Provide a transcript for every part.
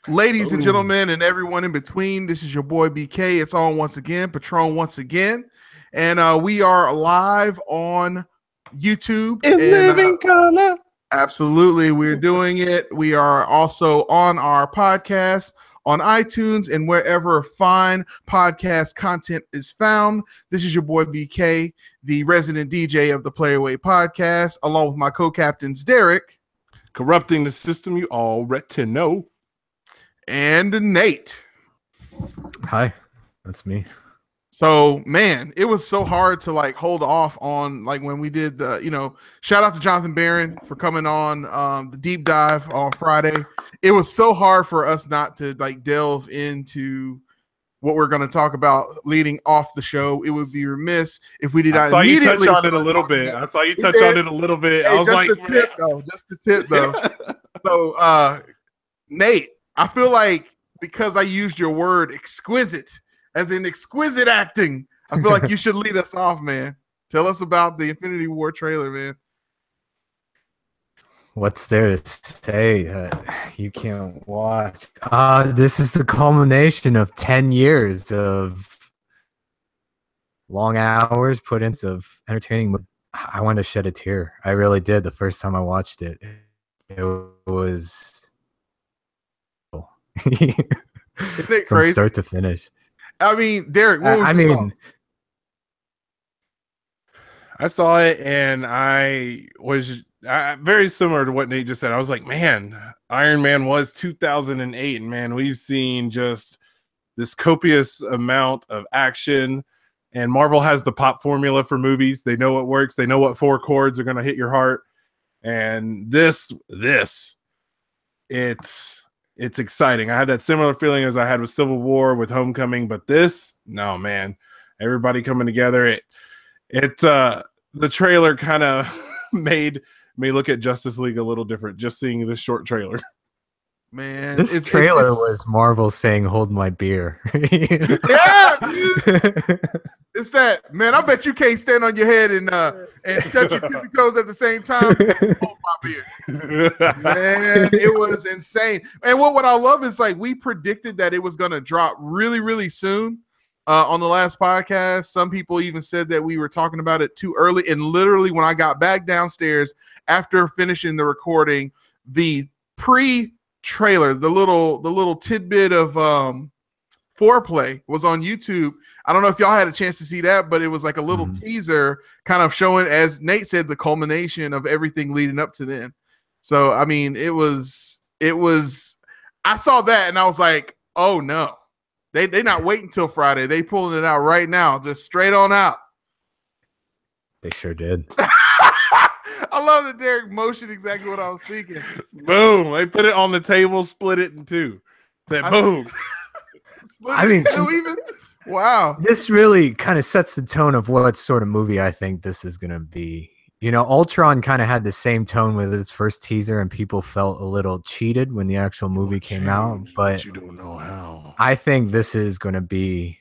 Ladies and Ooh. gentlemen, and everyone in between, this is your boy BK. It's on once again, Patron once again, and we are live on YouTube. In And living color. absolutely, we're doing it. We are also on our podcast on iTunes and wherever fine podcast content is found. This is your boy BK, the resident DJ of the Playaway podcast, along with my co-captains Derek, Corrupting the system, you already know. and Nate. Hi, that's me. So, man, it was so hard to like hold off on like when we did the, shout out to Jonathan Barron for coming on the deep dive on Friday. It was so hard for us not to like delve into what we're going to talk about leading off the show. It would be remiss if we did not immediately touch on it a little bit. I saw you touch on it a little bit. Hey, I was like, just the tip though. So, Nate, I feel like because I used your word exquisite, as in exquisite acting, I feel like you should lead us off, man. Tell us about the Infinity War trailer, man. What's there to say that you can't watch? This is the culmination of 10 years of long hours put into entertaining. I wanted to shed a tear. I really did the first time I watched it. It was Isn't it from crazy? start to finish. I mean, Derek, what was I your mean, thoughts? I saw it and I was very similar to what Nate just said. I was like, man, Iron Man was 2008, and man, we've seen just this copious amount of action. And Marvel has the pop formula for movies. They know what works. They know what 4 chords are going to hit your heart. And it's exciting. I had that similar feeling as I had with Civil War, with Homecoming, but this, no, man, everybody coming together. The trailer kind of made me look at Justice League a little different, just seeing this short trailer. Man, this trailer was Marvel saying, "Hold my beer." Yeah, dude. It's that, man. I bet you can't stand on your head and touch your tippy toes at the same time. Hold my beer. Man, it was insane. And what I love is like we predicted that it was going to drop really, really soon. On the last podcast, some people even said that we were talking about it too early. And literally, when I got back downstairs after finishing the recording, the pre-trailer, the little tidbit of foreplay was on YouTube. I don't know if y'all had a chance to see that, but it was like a little teaser kind of showing, as Nate said, the culmination of everything leading up to then. So, I mean, it was, I saw that and I was like, oh no, they not waiting till Friday. They pulling it out right now, just straight on out. They sure did. I love that Derek motioned exactly what I was thinking. Boom. They put it on the table, split it in two. Said boom. I mean, wow. This really kind of sets the tone of what sort of movie I think this is going to be. You know, Ultron kind of had the same tone with its first teaser, and people felt a little cheated when the actual movie came out. But you don't know how. I think this is going to be,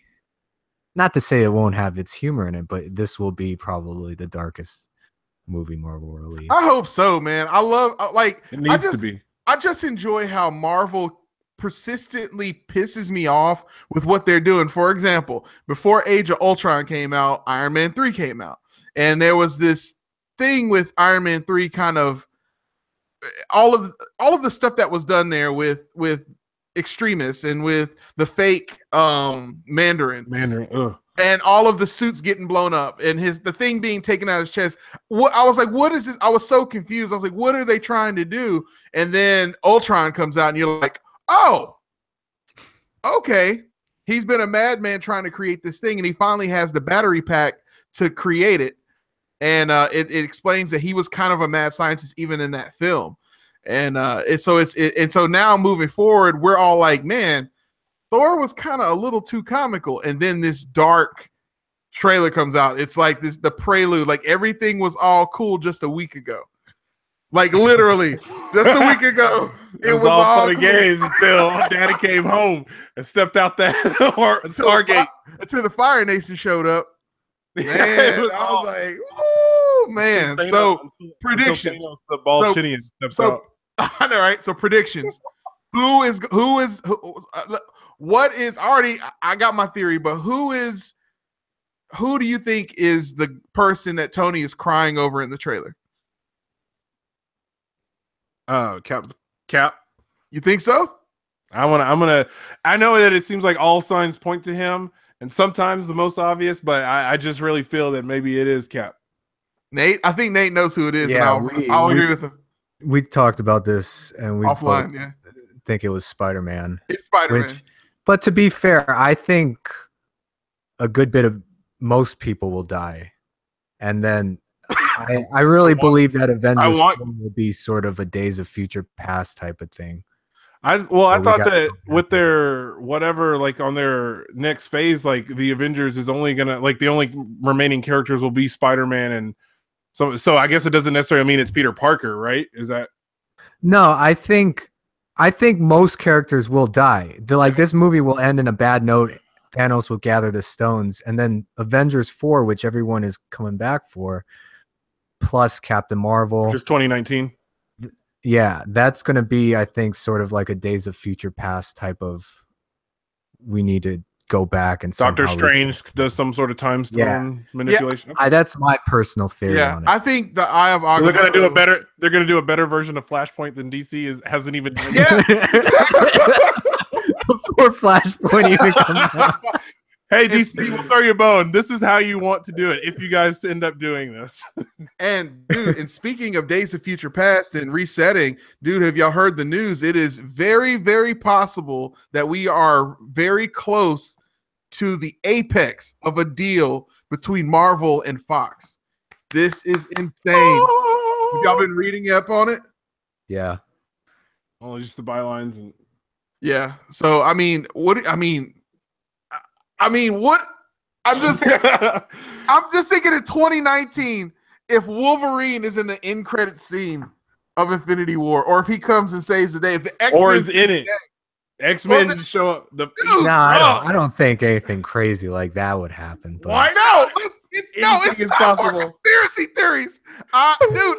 not to say it won't have its humor in it, but this will be probably the darkest movie Marvel released. I hope so, man. I love it needs to be. I just enjoy how Marvel persistently pisses me off with what they're doing. For example, before Age of Ultron came out, Iron Man 3 came out, and there was this thing with Iron Man 3, kind of all of the stuff that was done there with extremists and with the fake Mandarin, and all of the suits getting blown up and the thing being taken out of his chest. I was like, what is this? I was so confused. I was like, what are they trying to do? And then Ultron comes out and you're like, oh, okay. He's been a madman trying to create this thing, and he finally has the battery pack to create it. And it explains that he was kind of a mad scientist even in that film. And so now moving forward, we're all like, man, Thor was kind of a little too comical. And then this dark trailer comes out. It's like the prelude, like everything was all cool just a week ago. Like literally just a week ago. It was all fun and games until Daddy came home and stepped out that Stargate. Until the Fire Nation showed up. Man, I was like, oh man. So predictions. The ball steps out. I know, right? So predictions. what is already? I got my theory, but who do you think is the person that Tony is crying over in the trailer? Cap. You think so? I know that it seems like all signs point to him, and sometimes the most obvious, but I just really feel that maybe it is Cap. Nate, I think Nate knows who it is, Yeah, and I'll agree with him. We talked about this, and we Offline, yeah. think it was Spider-Man. It's Spider-Man. But to be fair, I think a good bit of most people will die, and then I really believe that Avengers will be sort of a Days of Future Past type of thing. I thought that with their whatever, like on their next phase, like the Avengers is only gonna, like, the only remaining characters will be Spider-Man, and so I guess it doesn't necessarily mean it's Peter Parker, right? Is that? No, I think most characters will die. This movie will end in a bad note. Thanos will gather the stones, and then Avengers 4, which everyone is coming back for, plus Captain Marvel. Just 2019. Yeah, that's going to be, I think, sort of like a Days of Future Past type of, we need to go back and Doctor Strange does some sort of time stone manipulation. Yeah. Okay. That's my personal theory on it. I think the Eye of Agamotto. They're gonna do a better version of Flashpoint than DC hasn't even done. Yeah. Before Flashpoint even comes out. Hey, DC, we'll throw you a bone. This is how you want to do it if you guys end up doing this. And, dude, and speaking of Days of Future Past and resetting, dude, have y'all heard the news? It is very, very possible that we are very close to the apex of a deal between Marvel and Fox. This is insane. Have y'all been reading up on it? Yeah. Well, just the bylines and yeah. So what? I'm just thinking in 2019, if Wolverine is in the end credit scene of Infinity War, or if he comes and saves the day, if the X-Men or is in it, X-Men show up. I don't think anything crazy like that would happen. But why no? It's possible. Conspiracy theories, dude.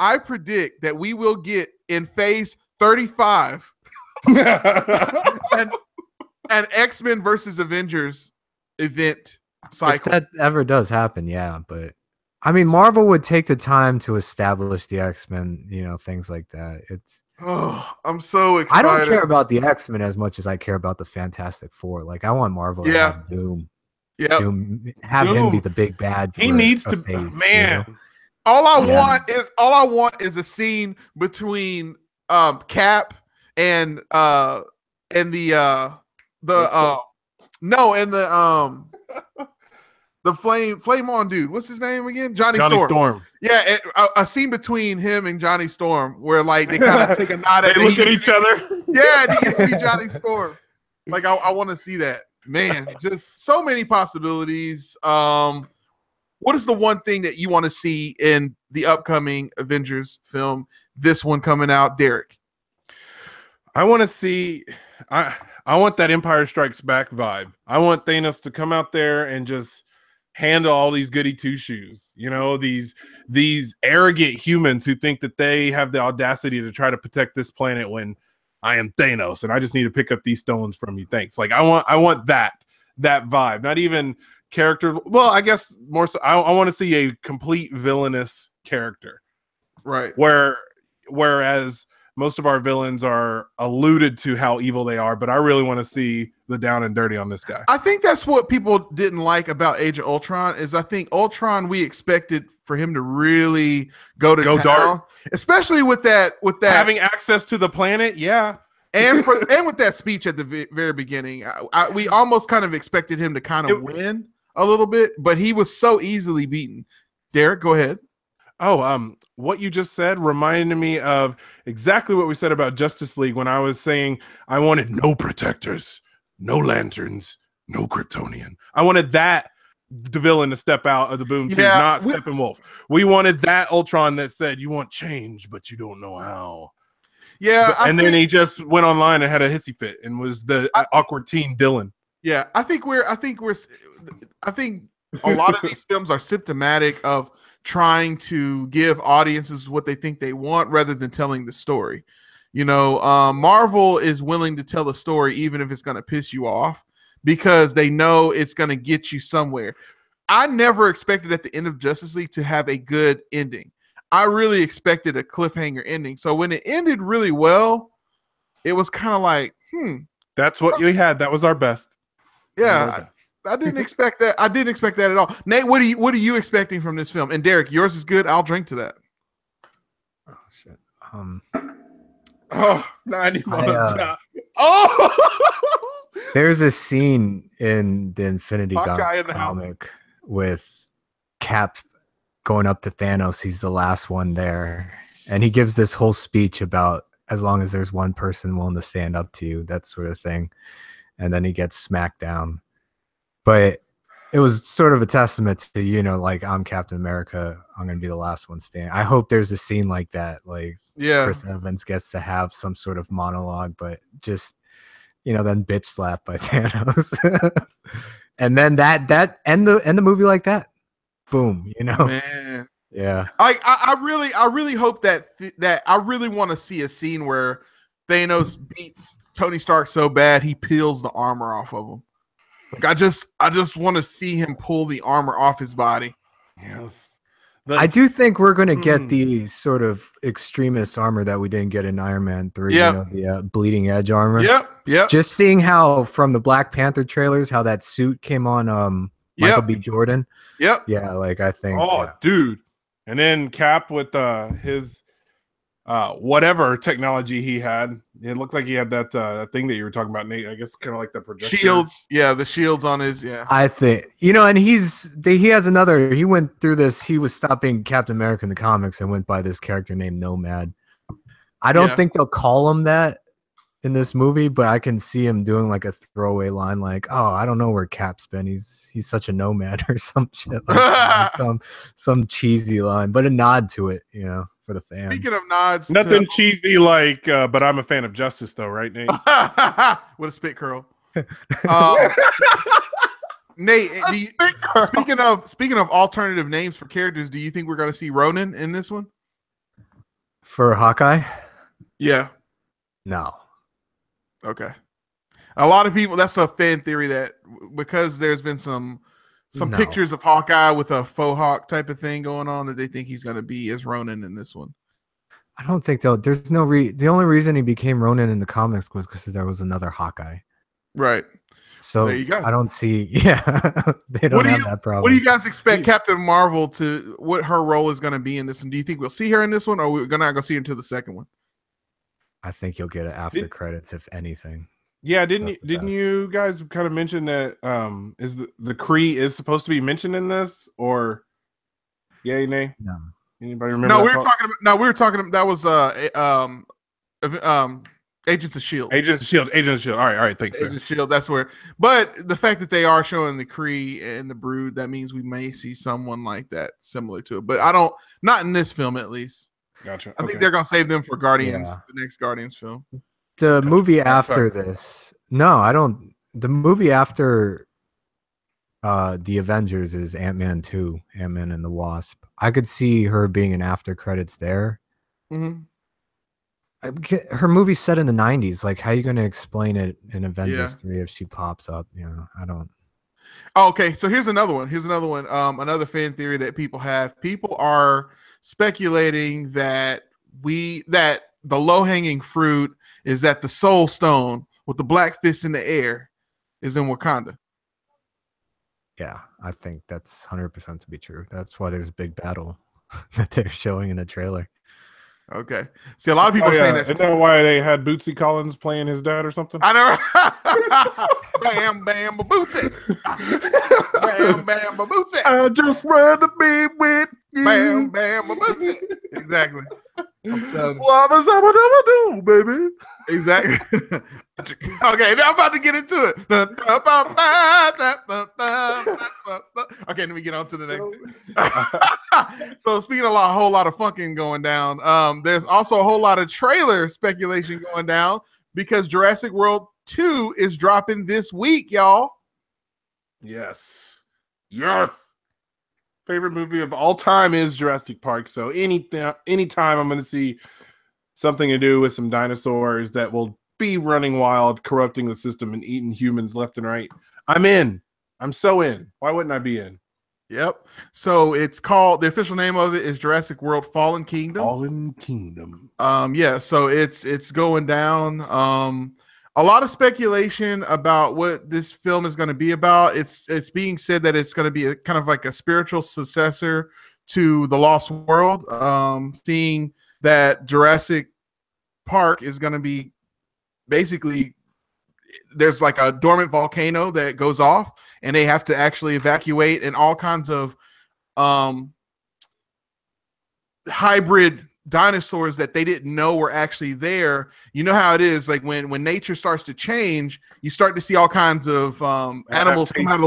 I predict that we will get in phase 35 an X-Men versus Avengers event cycle. If that ever does happen, yeah. But I mean, Marvel would take the time to establish the X-Men, things like that. I'm so excited. I don't care about the X-Men as much as I care about the Fantastic Four. Like, I want Marvel to have Doom. Yeah. Have him be the big bad. He needs to, phase, man. All I want is a scene between Cap and the flame on dude. What's his name again? Johnny Storm. Yeah, a scene between him and Johnny Storm where like they kind of take a nod at they look at each other. Yeah, and you can see Johnny Storm. Like I want to see that. Man, just so many possibilities. What is the one thing that you want to see in the upcoming Avengers film? This one coming out, Derek. I want to see. I want that Empire Strikes Back vibe. I want Thanos to come out there and just handle all these goody two shoes. These arrogant humans who think that they have the audacity to try to protect this planet when I am Thanos and I just need to pick up these stones from you. Thanks. Like I want that vibe. Not even character. Well, I guess more so. I want to see a complete villainous character, right? Whereas most of our villains are alluded to how evil they are, but I really want to see the down and dirty on this guy. I think that's what people didn't like about Age of Ultron is I think Ultron, we expected for him to really go town, dark, especially with that having access to the planet. Yeah. And with that speech at the very beginning, we almost kind of expected him to kind of win a little bit, but he was so easily beaten. Derek, go ahead. Oh, what you just said reminded me of exactly what we said about Justice League when I was saying I wanted no protectors, no lanterns, no Kryptonian. I wanted that the villain to step out of the boom tube, not Steppenwolf. We wanted that Ultron that said you want change, but you don't know how. Yeah, then he just went online and had a hissy fit and was the awkward teen Dylan. Yeah, I think a lot of these films are symptomatic of trying to give audiences what they think they want rather than telling the story. Marvel is willing to tell a story even if it's going to piss you off because they know it's going to get you somewhere. I never expected at the end of Justice League to have a good ending. I really expected a cliffhanger ending. So when it ended really well, it was kind of like, That's what you had. That was our best. Yeah, I didn't expect that. I didn't expect that at all. Nate, what are you expecting from this film? And Derek, yours is good. I'll drink to that. Oh shit. 90 There's a scene in the Infinity Hawkeye Gauntlet comic with Cap going up to Thanos. He's the last one there, and he gives this whole speech about as long as there's one person willing to stand up to you, that sort of thing. And then he gets smacked down. But it was sort of a testament to, like, I'm Captain America. I'm going to be the last one standing. I hope there's a scene like that. Like, Chris Evans gets to have some sort of monologue, but just, then bitch slapped by Thanos. And then that end the movie like that. Boom, Man. Yeah. I really hope that I really want to see a scene where Thanos beats Tony Stark so bad he peels the armor off of him. Like I just want to see him pull the armor off his body. Yes. I do think we're going to get the sort of extremist armor that we didn't get in Iron Man 3, the bleeding edge armor. Yep. Just seeing how from the Black Panther trailers how that suit came on Michael B. Jordan. Yep. Yeah, like I think dude. And then Cap with his whatever technology he had. It looked like he had that thing that you were talking about, Nate. I guess kind of like the projector. Shields. Yeah, the shields on his, I think, and he has another, he went through this, he was stopping Captain America in the comics and went by this character named Nomad. I don't think they'll call him that in this movie, but I can see him doing like a throwaway line like, "Oh, I don't know where Cap's been. He's such a nomad," or some shit like that. some cheesy line, but a nod to it, for the fans. Speaking of nods, nothing cheesy like, but I'm a fan of Justice, though, right, Nate? What a spit curl. Nate, speaking of alternative names for characters, do you think we're going to see Ronin in this one? For Hawkeye? Yeah. No. Okay. A lot of people, that's a fan theory that because there's been some pictures of Hawkeye with a faux hawk type of thing going on that they think he's going to be as Ronin in this one. I don't think there's the only reason he became Ronin in the comics was because there was another Hawkeye. Right. So there you go. I don't see, they don't have that problem. What do you guys expect Captain Marvel what her role is going to be in this one? Do you think we'll see her in this one or we're not going to see her until the second one? I think you'll get it after credits, if anything. Yeah, didn't you guys kind of mention that is the Kree is supposed to be mentioned in this, or yay, nay? No. Anybody remember? No, we were talking about that was Agents of Shield. Agents of Shield. All right, thanks. Agents of Shield. That's where. But the fact that they are showing the Kree and the Brood, that means we may see someone like that similar to it. But not in this film at least. Gotcha. I think they're gonna save them for Guardians, the next Guardians film. The movie after this, no, I don't. The movie after the Avengers is Ant-Man 2, Ant-Man and the Wasp. I could see her being an after credits there. Mm-hmm. Her movie's set in the 90s. Like, how are you going to explain it in Avengers 3 if she pops up? I don't. Oh, okay, so here's another one. Another fan theory that people have. People are speculating that the low-hanging fruit is that the Soul Stone with the black fist in the air is in Wakanda. Yeah, I think that's 100% to be true. That's why there's a big battle that they're showing in the trailer. Okay. See, a lot of people are saying that. Isn't that why they had Bootsy Collins playing his dad or something? I know. Bam, bam, Bootsy. Bam, bam, Bootsy. I just rather be with you. Bam, bam, Bootsy. Exactly. I'm telling you. What was I do, baby? Exactly. Okay, now I'm about to get into it. Okay, let me get on to the next thing. So speaking of a whole lot of funking going down, there's also a whole lot of trailer speculation going down because Jurassic World 2 is dropping this week, y'all. Yes. Yes. Favorite movie of all time is Jurassic Park. So anytime I'm going to see something to do with some dinosaurs that will be running wild, corrupting the system, and eating humans left and right, I'm in. I'm so in. Why wouldn't I be in? Yep. So it's called, the official name of it is Jurassic World Fallen Kingdom. Fallen Kingdom. Yeah, so it's going down. A lot of speculation about what this film is going to be about. It's being said that it's going to be a kind of like a spiritual successor to The Lost World. Seeing that Jurassic Park is going to be basically, there's like a dormant volcano that goes off and they have to actually evacuate, and all kinds of hybrid dinosaurs that they didn't know were actually there. You know how it is, like when nature starts to change, you start to see all kinds of animals come out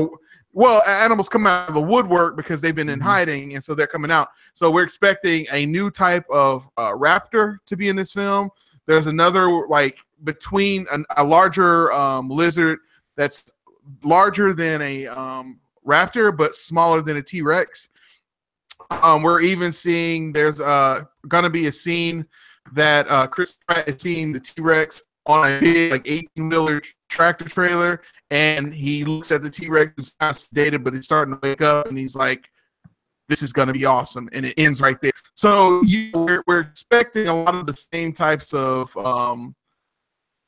of the woodwork because they've been in hiding, and so they're coming out. So we're expecting a new type of raptor to be in this film. There's another, like, between a larger lizard that's larger than a raptor but smaller than a T-Rex. We're even seeing there's gonna be a scene that Chris Pratt is seeing the T-Rex on a big, like, 18-wheeler tractor trailer, and he looks at the T-Rex, who's kind of sedated, but he's starting to wake up, and he's like, this is going to be awesome, and it ends right there. So we're expecting a lot of the same types of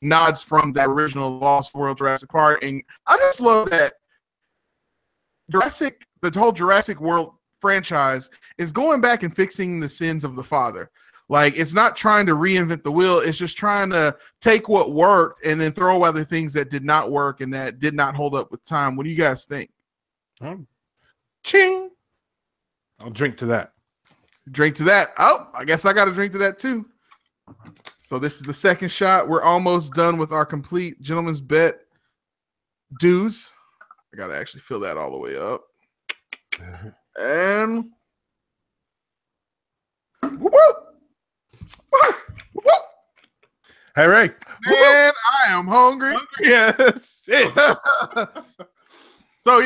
nods from that original Lost World Jurassic Park, and I just love that the whole Jurassic World franchise is going back and fixing the sins of the father. Like, it's not trying to reinvent the wheel. It's just trying to take what worked and then throw away the things that did not work and that did not hold up with time. What do you guys think? Ching. I'll drink to that. Drink to that. Oh, I guess I got to drink to that too. So this is the second shot. We're almost done with our complete gentleman's bet dues. I got to actually fill that all the way up. And whoop, whoop, whoop. Hey, Ray. Man, I am hungry. Yes. Shit. So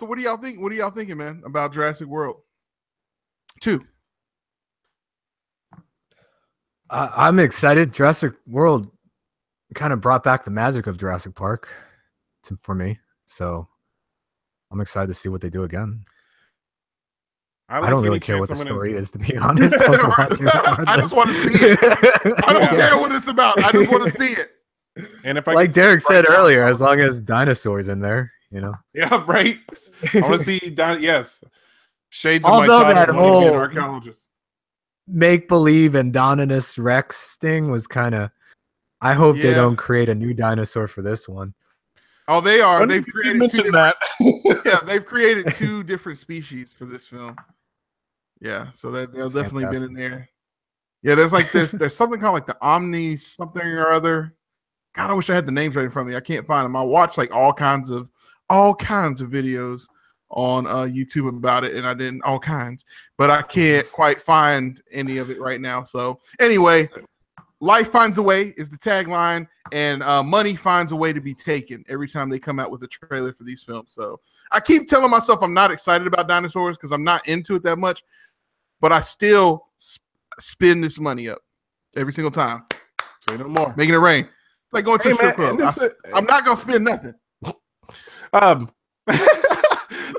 what do y'all think? What are y'all thinking, man, about Jurassic World 2? I'm excited. Jurassic World kind of brought back the magic of Jurassic Park for me. So I'm excited to see what they do again. I don't really care what the story is, to be honest. I just want to see it. I don't care what it's about. I just want to see it. And if I like Derek said earlier, as long as dinosaurs in there, you know. Yeah, right. I want to see yes. Shades of Although my that childhood whole being an archaeologist. Make believe and Dominus Rex thing was kind of. I hope they don't create a new dinosaur for this one. Oh, they are. They've created they've created 2 different species for this film. Yeah, so they'll definitely been in there. Yeah, there's something called like the Omni something or other. God, I wish I had the names right in front of me. I can't find them. I watch like all kinds of videos on YouTube about it, and I didn't all kinds, but I can't quite find any of it right now. So anyway, life finds a way is the tagline, and money finds a way to be taken every time they come out with a trailer for these films. So I keep telling myself I'm not excited about dinosaurs because I'm not into it that much, but I still spend this money up every single time. Say no more. Making it rain. It's like going to a strip club. I'm not gonna spend nothing.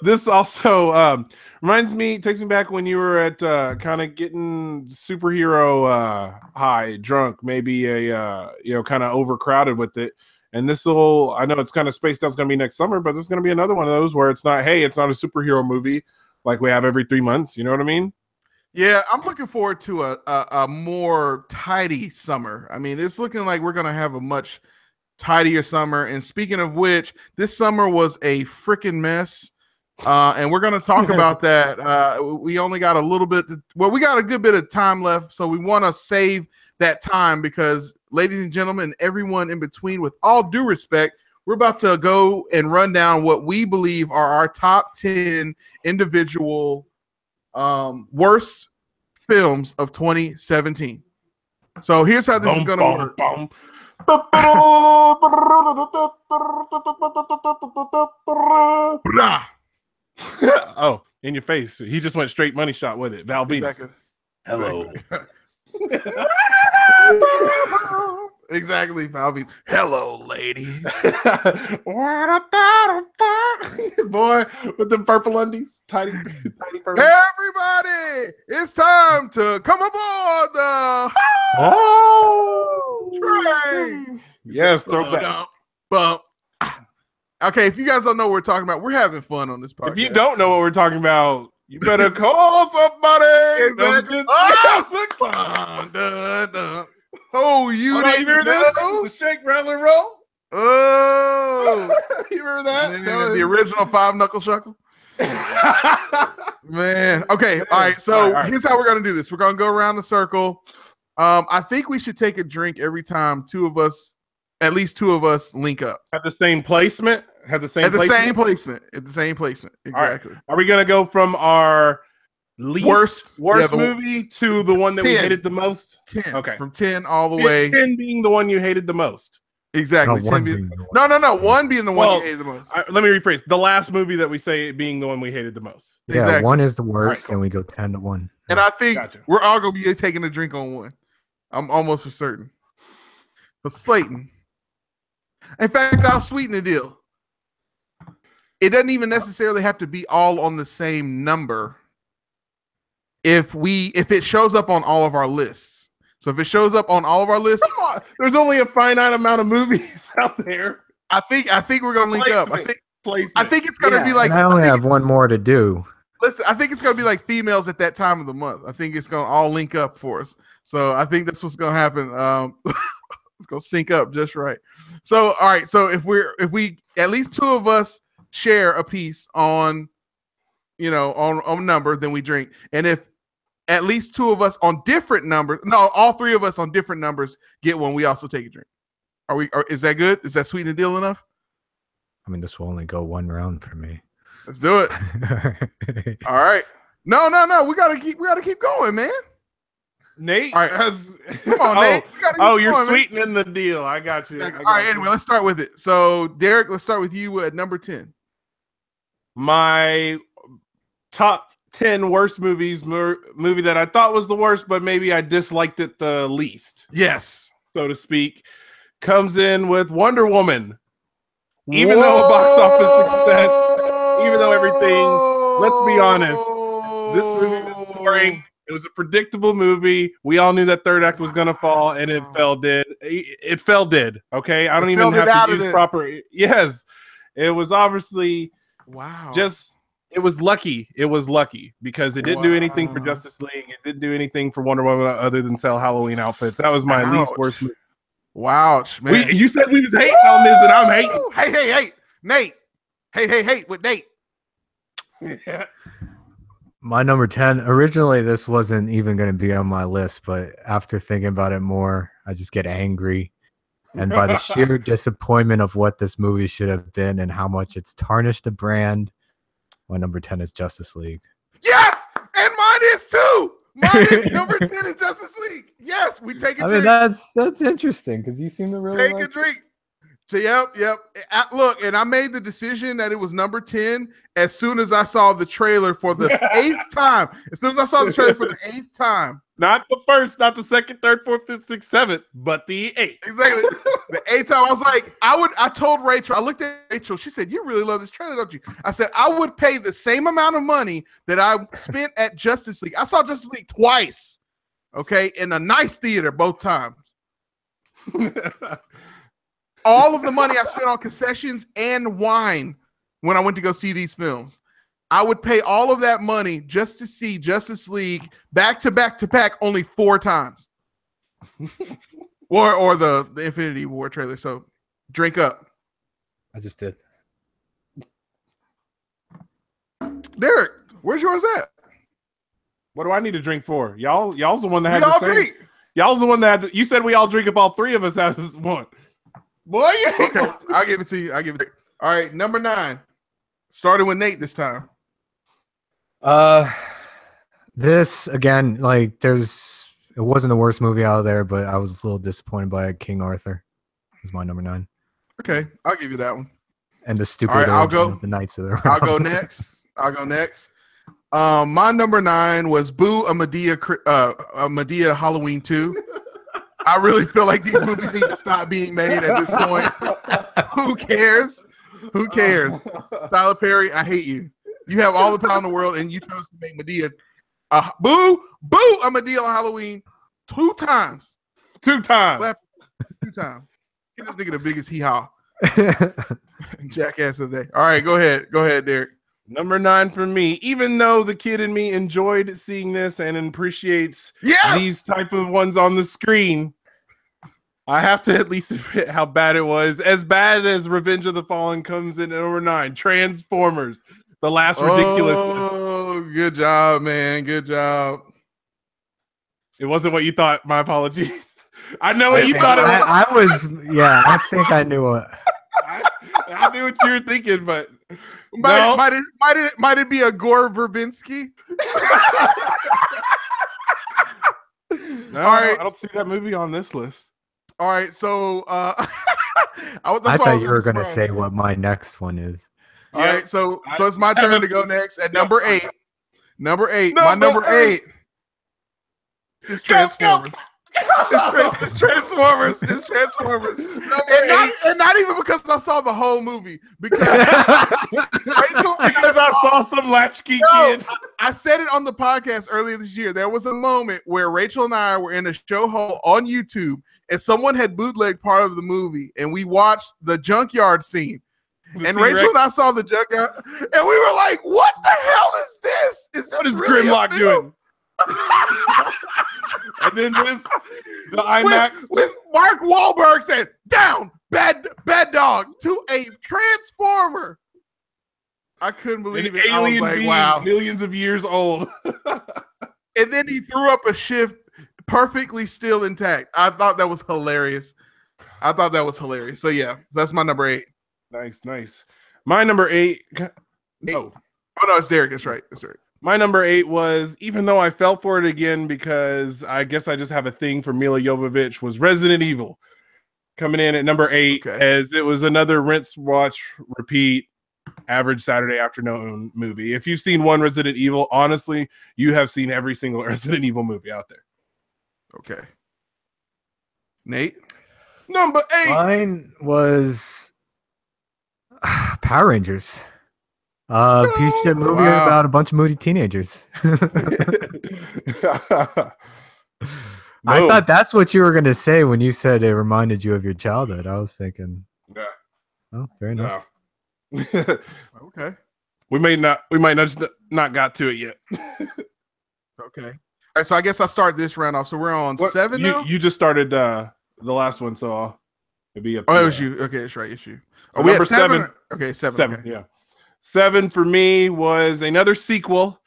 This also takes me back when you were at kind of getting superhero high, drunk, maybe a kind of overcrowded with it. And this will, I know it's kind of spaced out, it's gonna be next summer, but this is gonna be another one of those where it's not a superhero movie like we have every 3 months. You know what I mean? Yeah, I'm looking forward to a more tidy summer. I mean, it's looking like we're gonna have a much tidier summer. And speaking of which, this summer was a freaking mess. And we're going to talk about that. We only got a little bit. We got a good bit of time left. So we want to save that time because, ladies and gentlemen, everyone in between, with all due respect, we're about to go and run down what we believe are our top 10 individual worst films of 2017. So here's how this is going to work. Oh, in your face. He just went straight money shot with it. Val Venus. Exactly. Hello. Exactly, Valby. Hello, ladies. Boy, with the purple undies, tiny purple. Everybody, it's time to come aboard the train. Yes, throwback. Bump, bump. Okay, if you guys don't know what we're talking about, we're having fun on this podcast. If you don't know what we're talking about, you better call somebody. Exactly. Dun, dun, dun. Oh, you didn't know? The shake, rattle, and roll. Oh, You remember that? the original Five Knuckle Shuckle. Man. Okay. All right. So All right. here's how we're gonna do this. We're gonna go around the circle. I think we should take a drink every time at least two of us link up. Have the same placement. Have the same At the placement? same placement. At the same placement. Exactly. Are we gonna go from our worst the movie to the one that we 10. hated the most? 10. Okay. From 10 all the way. 10 being the one you hated the most. Exactly. No, 10 being, no. 1 being the one you hated the most. Let me rephrase. The last movie that we say being the one we hated the most. Yeah, Exactly. 1 is the worst, cool. and we go 10 to 1. And I think Gotcha. we're all gonna be taking a drink on 1. I'm almost for certain. But Slayton. In fact, I'll sweeten the deal. It doesn't even necessarily have to be all on the same number. If it shows up on all of our lists. So if it shows up on all of our lists, Come on. There's only a finite amount of movies out there. I think we're gonna link up. I think it's gonna be like And I only have one more to do. Listen, I think it's gonna be like females at that time of the month. I think it's gonna all link up for us. So I think that's what's gonna happen. It's gonna sync up just right. So all right. So if we at least two of us share a piece on, on number, then we drink. And if at least two of us on different numbers, no, all three of us on different numbers get one, we also take a drink. Is that good? Is that sweet and deal enough? I mean, this will only go 1 round for me. Let's do it. All right. No. We gotta keep going, man. Nate All right. has. Come on, Nate. We gotta keep You're going, man. sweetening the deal. I got you. All right. Anyway, let's start with it. So, Derek, let's start with you at number 10. My top 10 worst movies, movie that I thought was the worst, but maybe I disliked it the least, Yes. so to speak, comes in with Wonder Woman. Even though a box office success, even though everything, let's be honest, this movie was boring. It was a predictable movie. We all knew that third act was going to fall, and it fell dead. It fell dead, okay? I don't even have to use proper... Yes. It was obviously... Wow. It was lucky. It was lucky because it didn't do anything for Justice League. It didn't do anything for Wonder Woman other than sell Halloween outfits. That was my least worst movie. Wow, man. You said we was hating on this, and I'm hating. Hey, Nate. Hey, with Nate. Yeah. My number 10, originally this wasn't even going to be on my list, but after thinking about it more, I just get angry. And by the sheer disappointment of what this movie should have been and how much it's tarnished the brand, my number 10 is Justice League. Yes! And mine is too! Mine is number 10 is Justice League. Yes, we take a drink. I mean, that's interesting because you seem to really take a drink. So, yep. Look, and I made the decision that it was number 10 as soon as I saw the trailer for the 8th time. As soon as I saw the trailer for the 8th time. Not the first, not the second, third, fourth, fifth, sixth, seventh, but the 8th. Exactly. The 8th time, I was like, I told Rachel, I looked at Rachel, she said, you really love this trailer, don't you? I said, I would pay the same amount of money that I spent at Justice League. I saw Justice League twice, okay, in a nice theater both times. All of the money I spent on concessions and wine when I went to go see these films. I would pay all of that money just to see Justice League back to back only 4 times. or the Infinity War trailer. So drink up. I just did. Derek, where's yours at? What do I need to drink for? Y'all's the one that had We all the same. drink. Y'all's the one that you said we all drink if all 3 of us have this one. Boy, you Okay, I'll give it to you. All right, number 9. Starting with Nate this time. This again, like it wasn't the worst movie out there, but I was a little disappointed by it. King Arthur is my number 9. Okay, I'll give you that one. And the stupid All right, I'll origin go. of the Knights of the Round. I'll go next. I'll go next. My number 9 was Boo a Madea Halloween 2. I really feel like these movies need to stop being made at this point. Who cares? Who cares? Tyler Perry, I hate you. You have all the power in the world, and you chose to make Madea Boo a Madea Halloween 2 times. 2 times. Left 2 times. Get this nigga the biggest hee-haw. Jackass of the day. All right, go ahead. Go ahead, Derek. Number 9 for me. Even though the kid in me enjoyed seeing this and appreciates these type of ones on the screen, I have to at least admit how bad it was. As bad as Revenge of the Fallen comes in at number 9. Transformers, the last ridiculousness. Oh, good job, man. Good job. It wasn't what you thought. My apologies. I know what you thought. I think I knew what. I knew what you were thinking, but might it be a Gore Verbinski? No, all right, I don't see that movie on this list. All right, so I thought you were going to say what my next one is. All right, so it's my turn to go next at number 8. Number 8. My number 8 is Transformers. It's Transformers. It's Transformers. And not even because I saw the whole movie. Because I saw some latchkey kid. I said it on the podcast earlier this year. There was a moment where Rachel and I were in a show hall on YouTube, and someone had bootlegged part of the movie, and we watched the junkyard scene. And Rachel and I saw the junkyard, and we were like, "What the hell is this? What is really Grimlock doing?" And then the IMAX with Mark Wahlberg said, "Down, bad dogs to a transformer." I couldn't believe it. I was like, "Wow, millions of years old." And then he threw up a shift perfectly still intact. I thought that was hilarious. So yeah, that's my number 8. Nice. My number 8. Oh no, it's Derek. That's right. My number 8 was, even though I fell for it again because I guess I just have a thing for Mila Jovovich, was Resident Evil. Coming in at number 8, as it was another rinse, watch, repeat, average Saturday afternoon movie. If you've seen one Resident Evil, honestly, you have seen every single Resident Evil movie out there. Okay. Nate? Number 8. Mine was Power Rangers. Piece of shit movie about a bunch of moody teenagers. I thought that's what you were going to say when you said it reminded you of your childhood. I was thinking, oh, fair enough. Okay. We might not got to it yet. Okay. All right, so I guess I start this round off. So we're on 7 now? You just started the last one, so it'd be up to it was you. Okay, that's right. It's you. So we had 7. Okay, 7. 7, okay. Yeah. 7 for me was another sequel,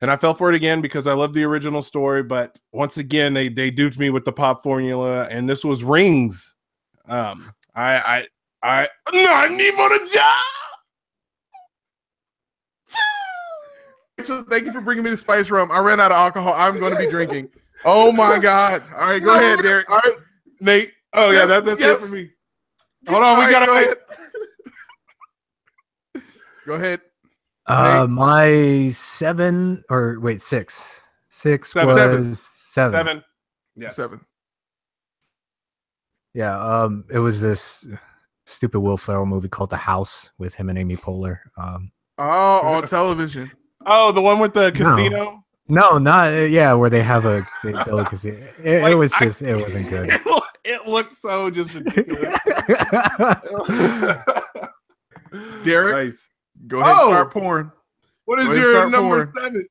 and I fell for it again because I love the original story. But once again, they duped me with the pop formula, and this was Rings. I need more to job. So thank you for bringing me the spice rum. I ran out of alcohol. I'm going to be drinking. Oh my god! All right, go ahead, Derek. All right, Nate. Oh yes, yeah, that's it for me. Hold on, we gotta wait. Go ahead. My 6. 6 was 7. Yeah, 7. Yeah. It was this stupid Will Ferrell movie called The House with him and Amy Poehler. On television. Oh, the one with the casino. No, not where they build a casino. It wasn't good. It looked so just ridiculous. Derek. Nice. Go ahead and start pouring. What is your number 7?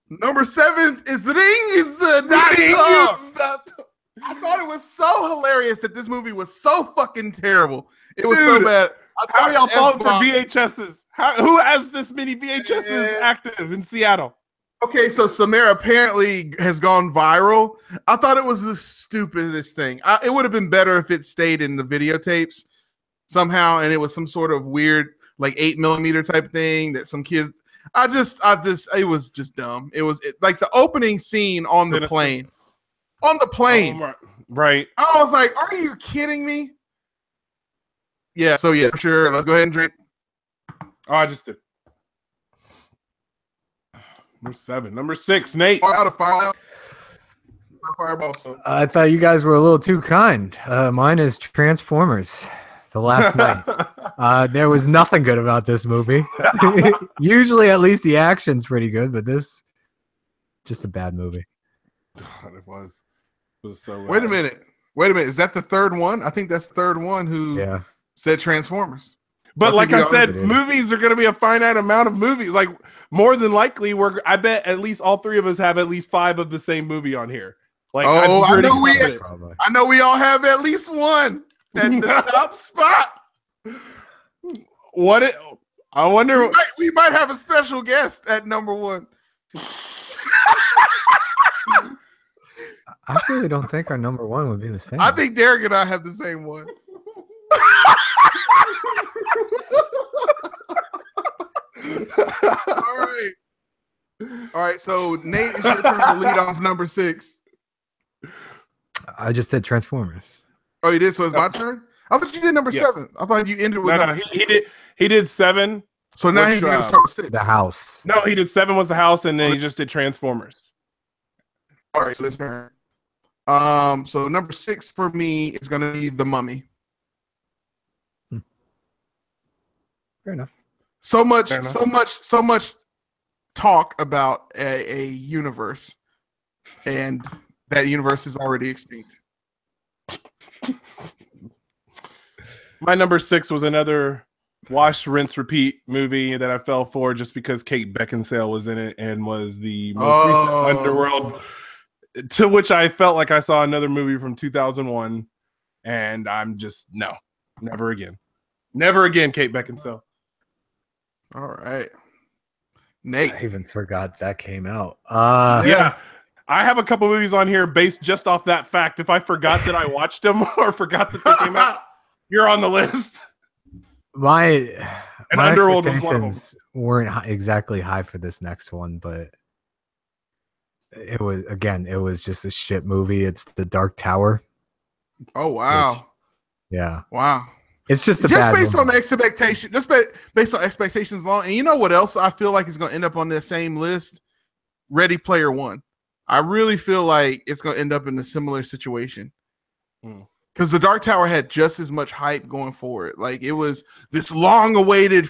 Number 7 is Rings. I thought it was so hilarious that this movie was so fucking terrible. It was so bad. How y'all falling for VHSs? Who has this many VHSs active in Seattle? Okay, so Samara apparently has gone viral. I thought it was the stupidest thing. It would have been better if it stayed in the videotapes somehow, and it was some sort of weird, like 8mm type thing that some kids. It was just dumb. It was like the opening scene on the plane. On the plane, right? I was like, "Are you kidding me?" Yeah. So yeah, for sure. Let's go ahead and drink. Oh, I just did. Number 7. Number 6, Nate. Out of Fireball. So. I thought you guys were a little too kind. Mine is Transformers. The Last Night. There was nothing good about this movie. Usually, at least the action's pretty good, but this just a bad movie. God, it was so. Wait a minute. Is that the third one? I think that's the third one who said Transformers. But like I said, movies are going to be a finite amount of movies. Like more than likely, I bet at least all 3 of us have at least 5 of the same movie on here. Like, I know we all have at least one at the top spot. I wonder. We might have a special guest at number 1. I really don't think our number 1 would be the same. I think Derek and I have the same one. All right. So Nate, it's your turn to lead off number 6. I just did Transformers. Oh, you did. So it's my turn. I thought you did number 7. I thought you ended with. No, he did 7. So now he's going to start with 6. The house. No, he did 7 was the house, and then he just did Transformers. All right, so this turn. So number 6 for me is going to be The Mummy. Fair enough. So much talk about a universe, and that universe is already extinct. My number 6 was another wash, rinse, repeat movie that I fell for just because Kate Beckinsale was in it and was the most recent Underworld, to which I felt like I saw another movie from 2001, and I'm just never again, Kate Beckinsale. All right, Nate. I even forgot that came out. Yeah. I have a couple movies on here based just off that fact. If I forgot that I watched them or forgot that they came out, you're on the list. My Underworld expectations weren't exactly high for this next one, but it was just a shit movie. It's The Dark Tower. Oh wow! Wow. It's just based on the expectation, based on expectations alone. And you know what else I feel like is going to end up on this same list? Ready Player One. I really feel like it's going to end up in a similar situation. Because The Dark Tower had just as much hype going for it. Like, it was this long-awaited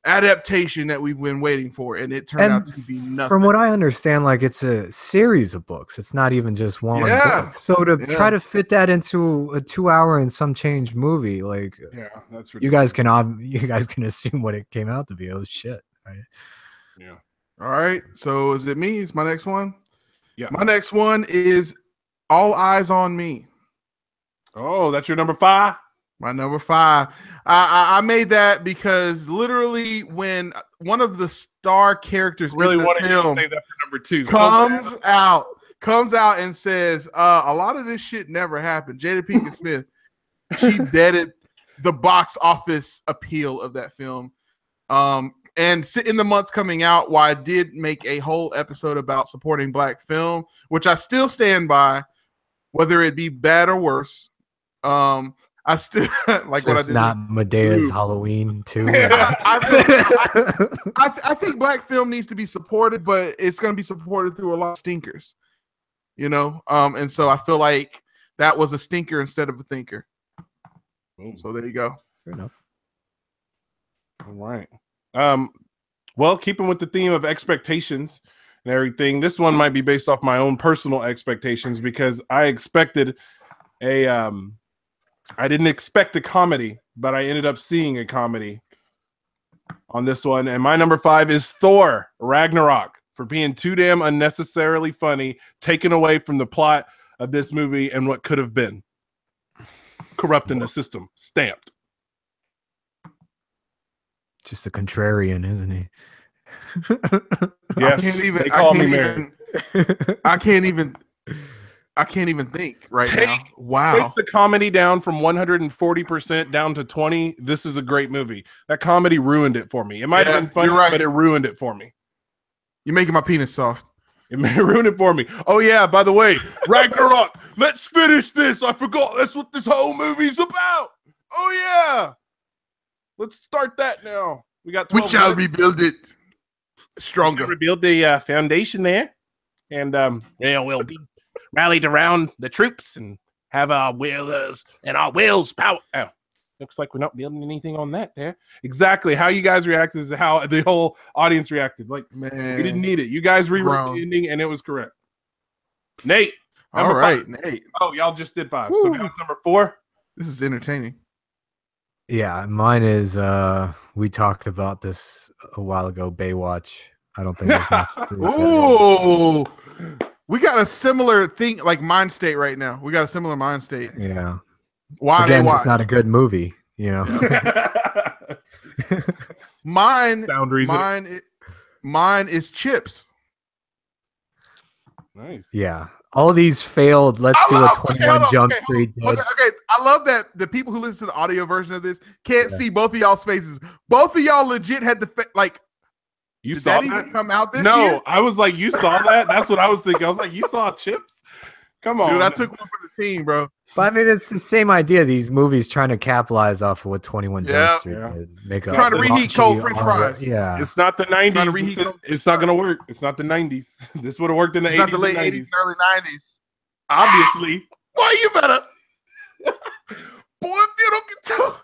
adaptation that we've been waiting for, and it turned out to be nothing. From what I understand, like, it's a series of books. It's not even just one book. So to try to fit that into a 2-hour and some change movie, like, that's ridiculous. you guys can assume what it came out to be. It was shit, right? Yeah. All right. So is it me? Is my next one? Yeah. My next one is All Eyes on Me. Oh, that's your number 5? My number 5. I made that because literally when one of the star characters in the film to say that for number 2 comes out and says, a lot of this shit never happened. Jada Pinkett Smith, she deaded the box office appeal of that film. And in the months coming out, while I did make a whole episode about supporting Black film, which I still stand by, whether it be bad or worse. I still like what I did. Not Medea's Halloween too. I think Black film needs to be supported, but it's going to be supported through a lot of stinkers, you know. And so I feel like that was a stinker instead of a thinker. So there you go. Fair enough. All right. Well, keeping with the theme of expectations and everything, this one might be based off my own personal expectations because I expected I didn't expect a comedy, but I ended up seeing a comedy on this one. And my number 5 is Thor Ragnarok for being too damn unnecessarily funny, taken away from the plot of this movie and what could have been. Corrupting the system. Stamped. Just a contrarian, isn't he? Yes. I can't even think now. Wow. Take the comedy down from 140% down to 20. This is a great movie. That comedy ruined it for me. It might have been funny, but it ruined it for me. You're making my penis soft. It may ruin it for me. Oh, yeah, by the way, Ragnarok, let's finish this. I forgot that's what this whole movie's about. Oh, yeah. Let's start that now. We got We 12 shall minutes. rebuild it We stronger. shall rebuild the foundation there, and we'll be rallied around the troops and have our wheelers and our wheels power. Oh, looks like we're not building anything on that there. Exactly how you guys reacted is how the whole audience reacted. Like, Man, we didn't need it. You guys rewrote Grown. the ending, and it was correct. Nate, All number right, 5. Nate. Oh, y'all just did 5. So Woo. now it's number 4. This is entertaining. Yeah, mine is we talked about this a while ago, Baywatch. I don't think there's much to say. Ooh, we got a similar thing, like mind state right now. We got a similar mind state. Yeah. Why Again, they it's watch? not a good movie, you know. Mine, Sound reason. mine is Chips. Nice. Yeah. All these failed. Let's do a 21 Jump Street. Okay, I love that the people who listen to the audio version of this can't see both of y'all's faces. Both of y'all legit had the like. You Did saw that that? even come out this No, year? I was like, you saw that? That's what I was thinking. I was like, you saw Chips? Come on. Dude, I took one for the team, bro. But I mean, it's the same idea. These movies trying to capitalize off of what 21 Yeah. Jump Street Yeah. did. Make Trying to reheat cold French fries. Yeah. It's not the Trying to 90s. reheat It's not going to work. It's not the 90s. This would have worked in the It's 80s not the late and 80s 90s. and early 90s. Obviously. Boy, you better. Boy, if you don't get to.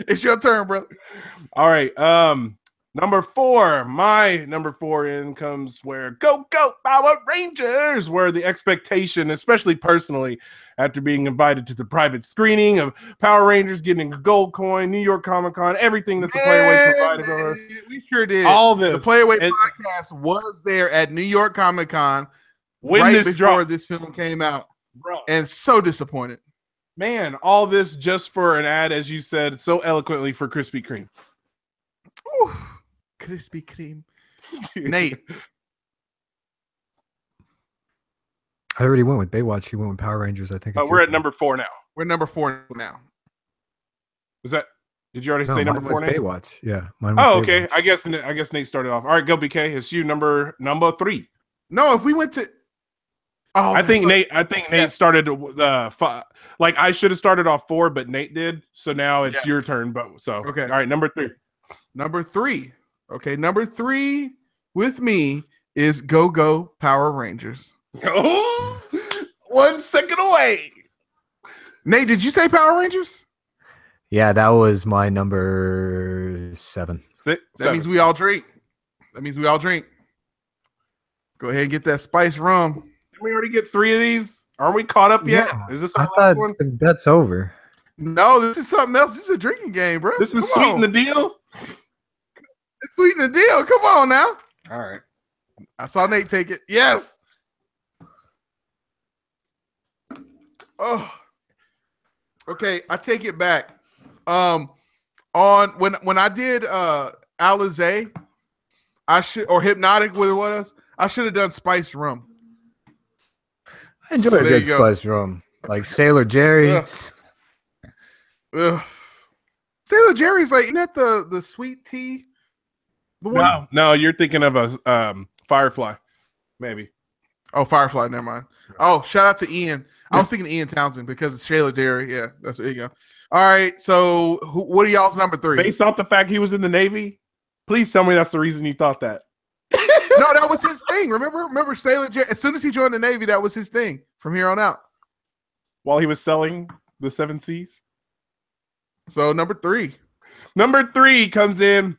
It's your turn, brother. All right. Number 4. My number 4 in comes where Go Power Rangers, where the expectation, especially personally, after being invited to the private screening of Power Rangers, getting a gold coin, New York Comic Con, everything that the Playaway provided for us. We sure did. All this. The Playaway And- podcast was there at New York Comic Con When right this before dropped, this film came out, bro. and so disappointed. Man, all this just for an ad, as you said so eloquently, for Krispy Kreme. Ooh, Krispy Kreme. Nate, I already went with Baywatch. You went with Power Rangers. I think. It's We're your at turn. number 4 now. we're number 4 now. Was that? Did you already No, say mine number 4, was Nate? Baywatch. Yeah. Mine was Oh, okay. Baywatch. I guess Nate started off. All right, go BK. It's you, number 3. No, if we went to, oh, I think Nate Yeah. started like I should have started off 4, but Nate did. So now it's your turn. But so Okay. All right, number 3. Number 3. Okay, number 3 with me is Go Power Rangers. Oh, 1 second away. Nate, did you say Power Rangers? Yeah, that was my number 7. That means we all drink. Go ahead and get that spice rum. Did we already get 3 of these? Aren't we caught up yet? Yeah, Is this I our thought last one? the bet's over. No, this is something else. This is a drinking game, bro. This is Come sweeten on. the deal. It's sweeten the deal. Come on now. All right. I saw Nate take it. Yes. Oh. Okay, I take it back. On when I did Alizé, I should or Hypnotic with what else? I should have done spiced rum. I enjoy So a there good you go. spice rum, like Sailor Jerry's. Ugh. Sailor Jerry's like, isn't that the sweet tea? The one? No, you're thinking of a Firefly, maybe. Oh, Firefly, never mind. Oh, shout out to Ian. I was thinking Ian Townsend because it's Sailor Jerry. Yeah, there you go. All right, so what are y'all's number 3? Based off the fact he was in the Navy, please tell me that's the reason you thought that. No, that was his thing. Remember Sailor Jerry? As soon as he joined the Navy, that was his thing from here on out. While he was selling the 7 Seas. So number 3. Number 3 comes in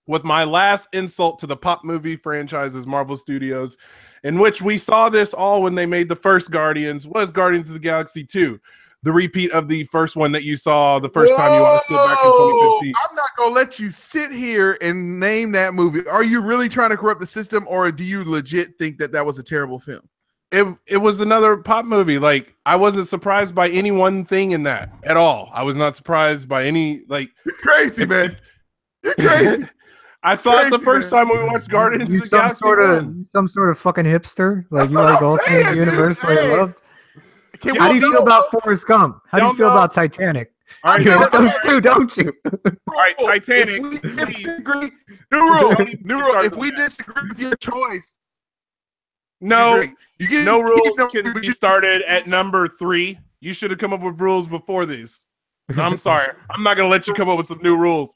with my last insult to the pop movie franchises, Marvel Studios, in which we saw this all when they made the first Guardians, was Guardians of the Galaxy 2. The repeat of the first one that you saw the first time you watched it back in 2015. I'm not gonna let you sit here and name that movie. Are you really trying to corrupt the system, or do you legit think that was a terrible film? It was another pop movie. Like, I wasn't surprised by any one thing in that at all. I was not surprised by any, like... You're crazy, man. You're crazy. I saw it the first time when we watched Guardians You of the some Galaxy sort of 1. some sort of fucking hipster, like That's you what like I'm all things saying, universe, dude. like I Hey. loved. Can How do we you feel about Forrest Gump? How do you Y'all feel know- about Titanic? All right, You y'all- like those two, don't you? all right, Titanic. If we please. disagree, new rule. Start If with we that. disagree with your choice, No, you get no you rules get no- can be started at number 3. You should have come up with rules before these. No, I'm sorry. I'm not going to let you come up with some new rules.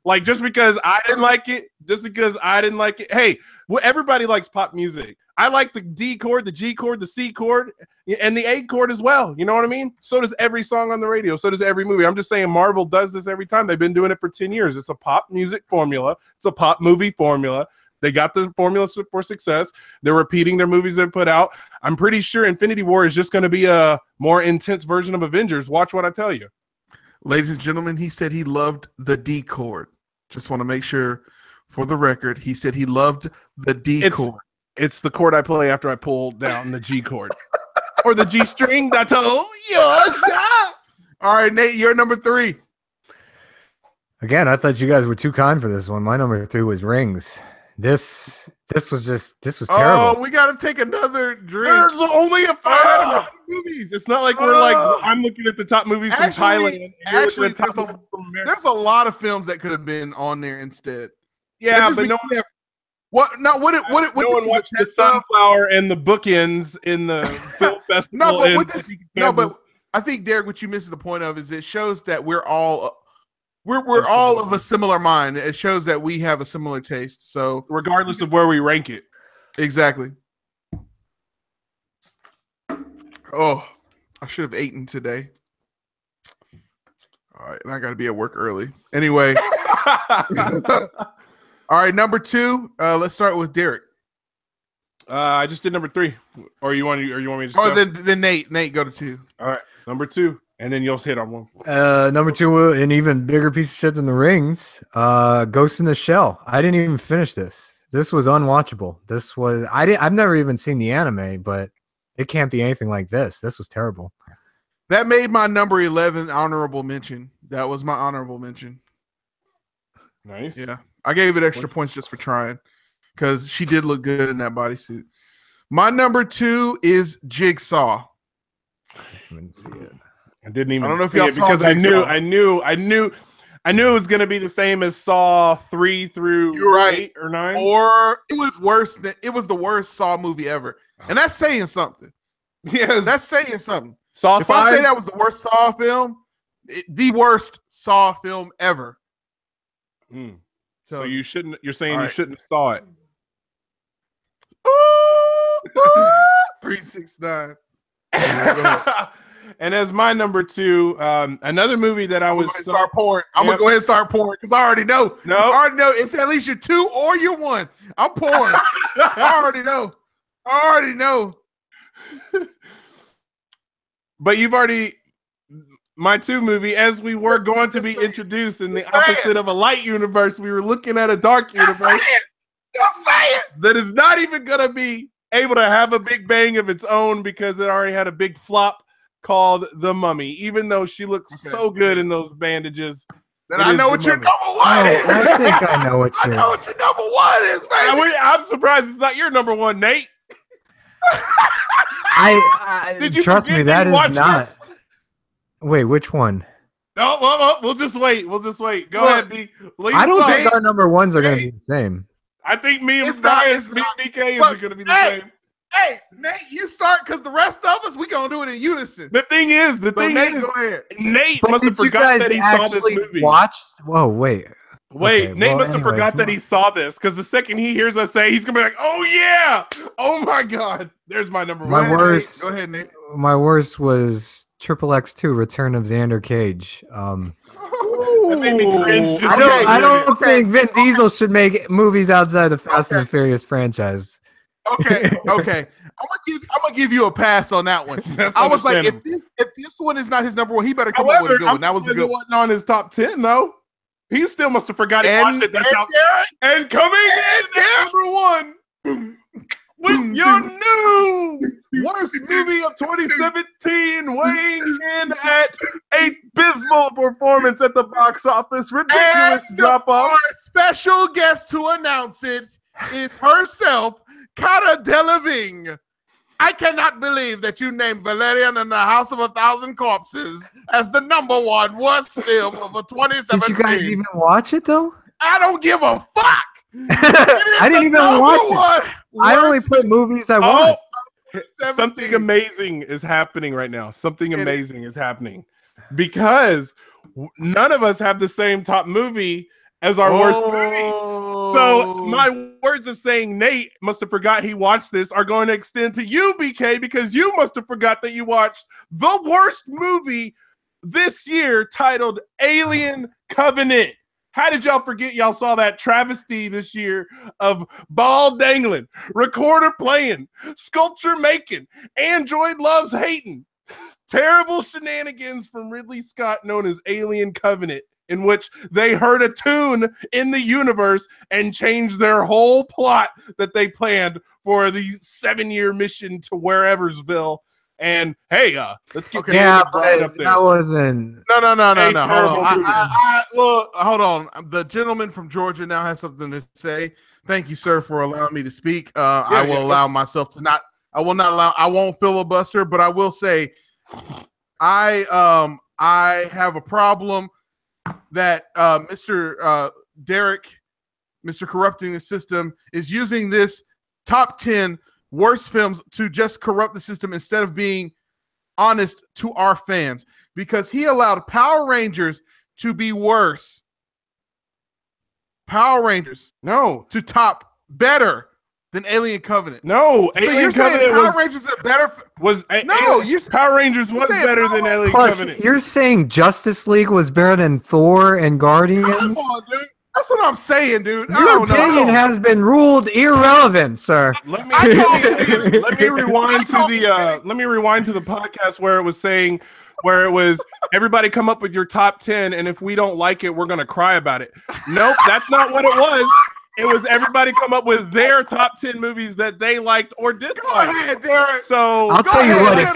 Like, just because I didn't like it, hey, well, everybody likes pop music. I like the D chord, the G chord, the C chord, and the A chord as well. You know what I mean? So does every song on the radio. So does every movie. I'm just saying Marvel does this every time. They've been doing it for 10 years. It's a pop music formula. It's a pop movie formula. They got the formula for success. They're repeating their movies they put out. I'm pretty sure Infinity War is just going to be a more intense version of Avengers. Watch what I tell you. Ladies and gentlemen, he said he loved the D chord. Just want to make sure for the record, he said he loved the D chord. It's the chord I play after I pull down the G chord. Or the G string. That's all. All right, Nate, you're number 3. Again, I thought you guys were too kind for this one. My number 3 was Rings. This was terrible. Oh, we got to take another drink. There's only a 5 movies. It's not like we're like, I'm looking at the top movies from Thailand. Actually, there's a lot of films that could have been on there instead. Yeah, but no one. What? No, what? No one watched the Sunflower and the bookends in the film festival. but I think, Derek, what you miss the point of is it shows that we're all of a similar mind. It shows that we have a similar taste. So regardless of where we rank it, exactly. Oh, I should have eaten today. All right, and I got to be at work early. Anyway. All right, number 2. Let's start with Derek. I just did number 3. Or you want me to? Just go? Then Nate, go to 2. All right, number 2, and then you'll hit on 1. Number 2, an even bigger piece of shit than The Rings. Ghost in the Shell. I didn't even finish this. This was unwatchable. I've never even seen the anime, but it can't be anything like this. This was terrible. That made my number 11 honorable mention. That was my honorable mention. Nice. Yeah. I gave it extra points just for trying because she did look good in that bodysuit. My number 2 is Jigsaw. I didn't see it. I didn't even. I don't know if y'all saw because Jigsaw. I knew it was gonna be the same as Saw 3 through You're right. 8 or 9. Or it was worse than it was the worst Saw movie ever, and that's saying something. Yeah, that's saying something. Saw if 5? I say that was the worst Saw film, the worst Saw film ever. So you shouldn't. You're saying right. You shouldn't have saw it. 369. And as my number 2, another movie that I was start pouring. I'm gonna go ahead and start pouring because I already know. No, I already know it's at least your 2 or your 1. I'm pouring. I already know. But you've already. My 2 movie, as we were going to be introduced in the opposite of a light universe, we were looking at a dark universe. Just say it. That is not even going to be able to have a big bang of its own because it already had a big flop called The Mummy. Even though she looks so good in those bandages. Then I know what your number 1 is. I think I know what your number 1 is, baby. I'm surprised it's not your number 1, Nate. Did you trust me? That is not. This? Wait, which one? No, well, we'll just wait. Go ahead, B. I don't think our number 1s are going to be the same. I think me and BK is going to be the same. Hey, Nate, you start because the rest of us, we going to do it in unison. The thing is, Nate, go ahead. Nate must have forgot that he saw this movie. Whoa, wait. Okay, Nate must have forgot that he saw this because the second he hears us say, he's going to be like, oh, yeah. Oh, my God. There's my number 1. My worst. Go ahead, Nate. My worst was XXX2, Return of Xander Cage. That made me cringe. I don't think Vin Diesel should make movies outside the Fast and Furious franchise. Okay. I'm gonna give you a pass on that one. I was like, if this one is not his number 1, he better come up with a good one. That was a good one. Wasn't on his top 10 though. He still must have forgot he watched it. And coming in at number 1 with your new worst movie of 2017, weighing in at a abysmal performance at the box office, ridiculous drop off. Our special guest to announce it is herself, Cara Delevingne. I cannot believe that you named Valerian and the House of a Thousand Corpses as the number 1 worst film of 2017. Did you guys even watch it though? I don't give a fuck. I didn't even watch it. I only put movies I want. Something amazing is happening right now. Something amazing is happening because none of us have the same top movie as our worst movie. So my words of saying Nate must have forgot he watched this are going to extend to you, BK, because you must have forgot that you watched the worst movie this year titled Alien Covenant. How did y'all forget y'all saw that travesty this year of ball dangling, recorder playing, sculpture making, android loves hating, terrible shenanigans from Ridley Scott known as Alien Covenant, in which they heard a tune in the universe and changed their whole plot that they planned for the 7-year mission to whereversville. And hey, let's get yeah, Brian up there. That wasn't. No. Hold on. Movie. Look, hold on. The gentleman from Georgia now has something to say. Thank you, sir, for allowing me to speak. I will allow myself to not. I will not allow. I won't filibuster, but I will say, I have a problem that Mr. Derek, Mr. Corrupting the System, is using this top 10 worst films to just corrupt the system instead of being honest to our fans, because he allowed Power Rangers to be worse. Power Rangers to top better than Alien Covenant. No, so Alien you're Covenant saying Power Rangers are better? Power Rangers was better than Alien Covenant. You're saying Justice League was better than Thor and Guardians? Come on, dude. That's what I'm saying, dude. Your opinion has been ruled irrelevant, sir. Let me rewind to the podcast where it was everybody come up with your top 10, and if we don't like it, we're gonna cry about it. Nope, that's not what it was. It was everybody come up with their top 10 movies that they liked or disliked. So I'll tell you what, if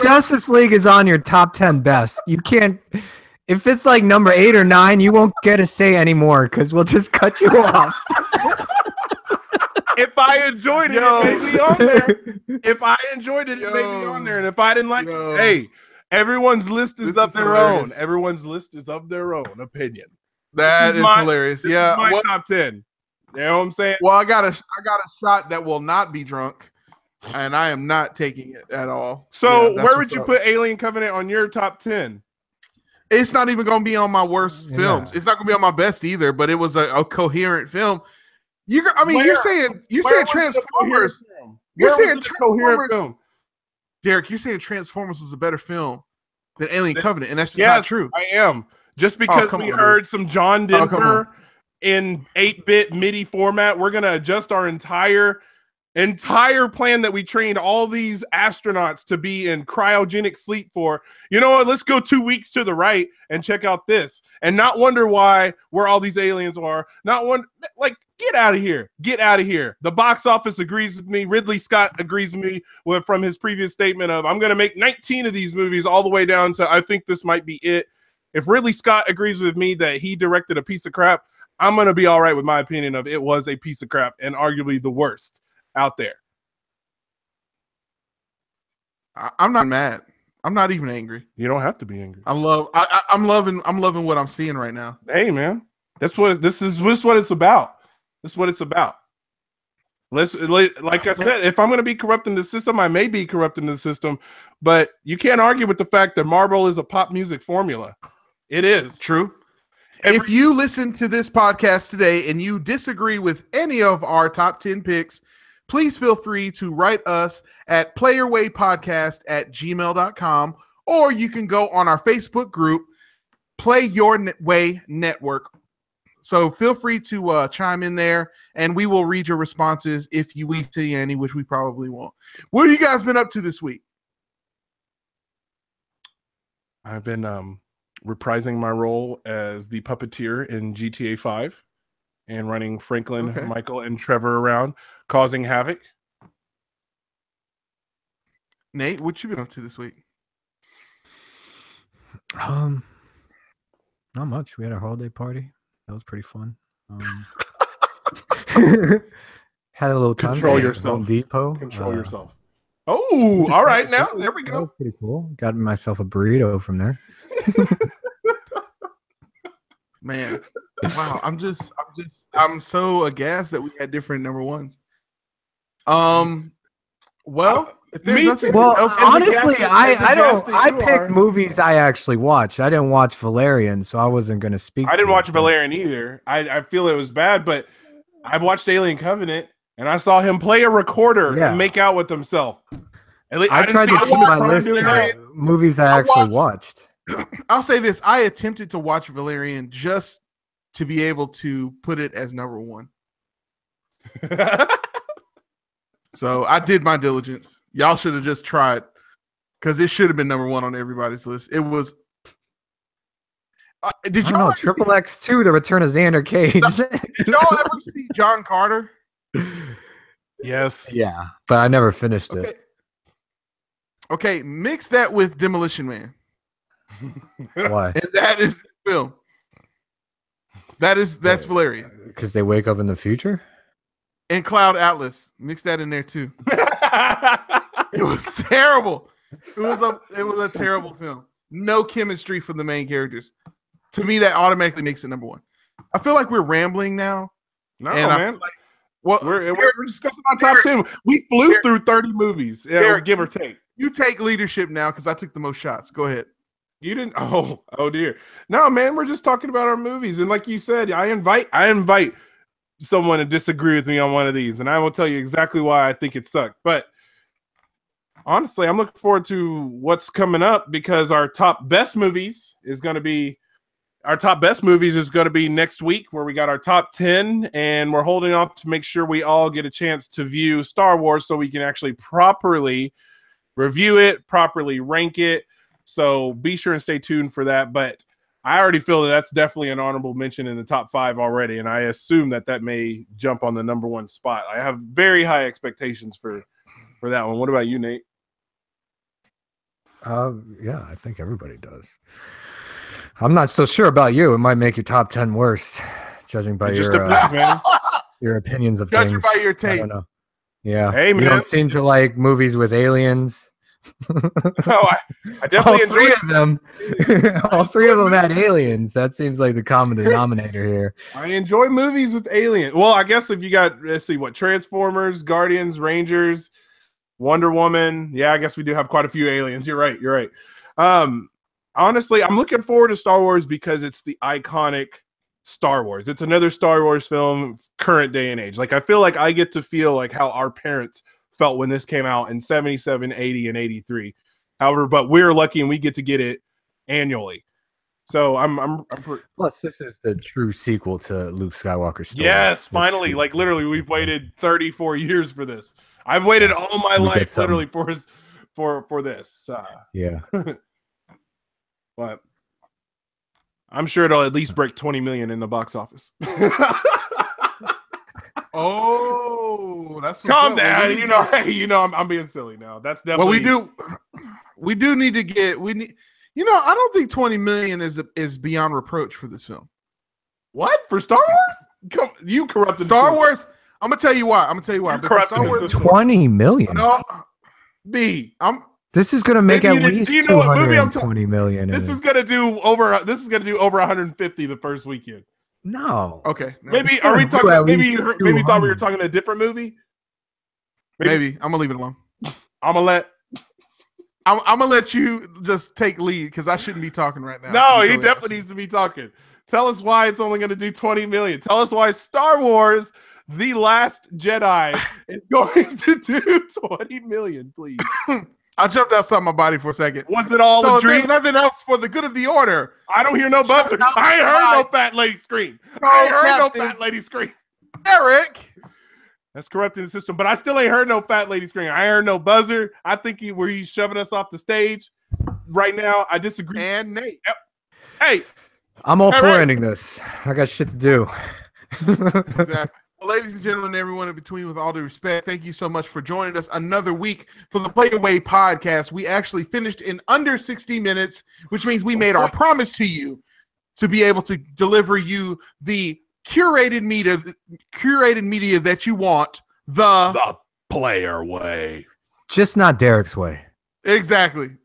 Justice League is on your top 10 best, you can't. If it's like number 8 or 9, you won't get a say anymore because we'll just cut you off. If I enjoyed it, it may be on there. If I enjoyed it, it may be on there. And if I didn't like it, hey, everyone's list is of their own. Everyone's list is of their own opinion. That is hilarious. This is my top 10. You know what I'm saying? Well, I got a shot that will not be drunk, and I am not taking it at all. So where would you put Alien Covenant on your top 10? It's not even going to be on my worst films. It's not going to be on my best either. But it was a coherent film. You're saying Transformers. You're saying Transformers. Film? Derek, you're saying Transformers was a better film than Alien Covenant, and that's just not true. I am. Just because we heard some John Denver in 8-bit MIDI format, we're gonna adjust our entire plan that we trained all these astronauts to be in cryogenic sleep for. You know what? Let's go 2 weeks to the right and check out this, and not wonder where all these aliens are. Get out of here. Get out of here. The box office agrees with me. Ridley Scott agrees with me from his previous statement of, I'm going to make 19 of these movies all the way down to, I think this might be it. If Ridley Scott agrees with me that he directed a piece of crap, I'm going to be all right with my opinion of it was a piece of crap and arguably the worst out there. I'm not mad. I'm not even angry. You don't have to be angry. I'm loving what I'm seeing right now. Hey, man. This is what it's about. That's what it's about. Like I said, if I'm going to be corrupting the system, I may be corrupting the system, but you can't argue with the fact that Marvel is a pop music formula. It is. True. If you listen to this podcast today and you disagree with any of our top 10 picks, please feel free to write us at playyourwaypodcast@gmail.com, or you can go on our Facebook group, Play Your Way Network. So feel free to chime in there, and we will read your responses if we see any, which we probably won't. What have you guys been up to this week? I've been reprising my role as the puppeteer in GTA 5 and running Franklin, Michael, and Trevor around, causing havoc. Nate, what you been up to this week? Not much. We had a holiday party. That was pretty fun. Had a little time. Control yourself. Home Depot. Control yourself. Oh, all right. Now there we go. That was pretty cool. Got myself a burrito from there. Man, wow! I'm so aghast that we had different number ones. Well, If there's nothing Well, else, honestly, I you picked are. movies I actually watched. I didn't watch Valerian, so I wasn't going to speak. I didn't to watch it, Valerian either. I feel it was bad, but I've watched Alien Covenant and I saw him play a recorder and make out with himself. I tried to keep my list of movies I actually watched. I'll say this: I attempted to watch Valerian just to be able to put it as number one. So I did my diligence. Y'all should have just tried, because it should have been number one on everybody's list. It was. Did y'all know Triple X2: The Return of Xander Cage? Did y'all ever see John Carter? Yes. Yeah, but I never finished it. Okay, mix that with Demolition Man. Why? And that is the film. That's Valerian. Because they wake up in the future? And Cloud Atlas. Mix that in there too. It was terrible. It was a terrible film. No chemistry for the main characters. To me, that automatically makes it number one. I feel like we're rambling now. No, and man. We're discussing our top 10. We flew through 30 movies, give or take. You take leadership now because I took the most shots. Go ahead. You didn't. Oh dear. No, man. We're just talking about our movies, and like you said, I invite someone to disagree with me on one of these, and I will tell you exactly why I think it sucked. But honestly, I'm looking forward to what's coming up, because our top best movies is going to be next week, where we got our top 10, and we're holding off to make sure we all get a chance to view Star Wars so we can actually properly review it, properly rank it. So be sure and stay tuned for that. But I already feel that that's definitely an honorable mention in the top 5 already, and I assume that may jump on the number 1 spot. I have very high expectations for that one. What about you, Nate? Yeah, I think everybody does. I'm not so sure about you. It might make your top 10 worst, judging by your opinions of judging things. By your tape. I don't know. Yeah. Hey, man. You don't seem to like movies with aliens. I definitely enjoyed them. All three of them had aliens. That seems like the common denominator here. I enjoy movies with aliens. Well, I guess if you got, let's see, Transformers, Guardians, Rangers, Wonder Woman. Yeah, I guess we do have quite a few aliens. You're right. Honestly, I'm looking forward to Star Wars because it's the iconic Star Wars. It's another Star Wars film, current day and age. Like, I feel like I get to feel like how our parents felt when this came out in 77, 80, and 83. However, but we're lucky and we get to get it annually. So I'm plus this is the true sequel to Luke Skywalker's story. Yes, finally. Like, literally, we've waited 34 years for this. I've waited all my life literally for this. Yeah. But I'm sure it'll at least break 20 million in the box office. Oh, that's calm down. You know, I'm being silly now. That's definitely. Well, we do need to get. I don't think 20 million is beyond reproach for this film. What, for Star Wars? You corrupted Star Wars. I'm gonna tell you why. Because Star Wars, 20 million. No, This is gonna make at least 220 million. This is gonna do over 150 the first weekend. No. Okay. Maybe are we talking? Maybe you thought we were talking a different movie. Maybe I'm gonna leave it alone. I'm gonna let you just take lead because I shouldn't be talking right now. No, he definitely needs to be talking. Tell us why it's only gonna do 20 million. Tell us why Star Wars: The Last Jedi is going to do 20 million, please. I jumped outside my body for a second. Was it all a dream? There's nothing else for the good of the order. I don't hear no buzzer. I ain't heard no fat lady scream. No fat lady scream. Eric. That's corrupting the system, but I still ain't heard no fat lady scream. I heard no buzzer. I think he's shoving us off the stage right now. I disagree. And Nate. Yep. Hey. I'm all for ending this. I got shit to do. Exactly. Well, ladies and gentlemen, everyone in between, with all due respect, thank you so much for joining us another week for the Play Away podcast. We actually finished in under 60 minutes, which means we made our promise to you to be able to deliver you the curated media that you want, the player way. Just not Derek's way. Exactly.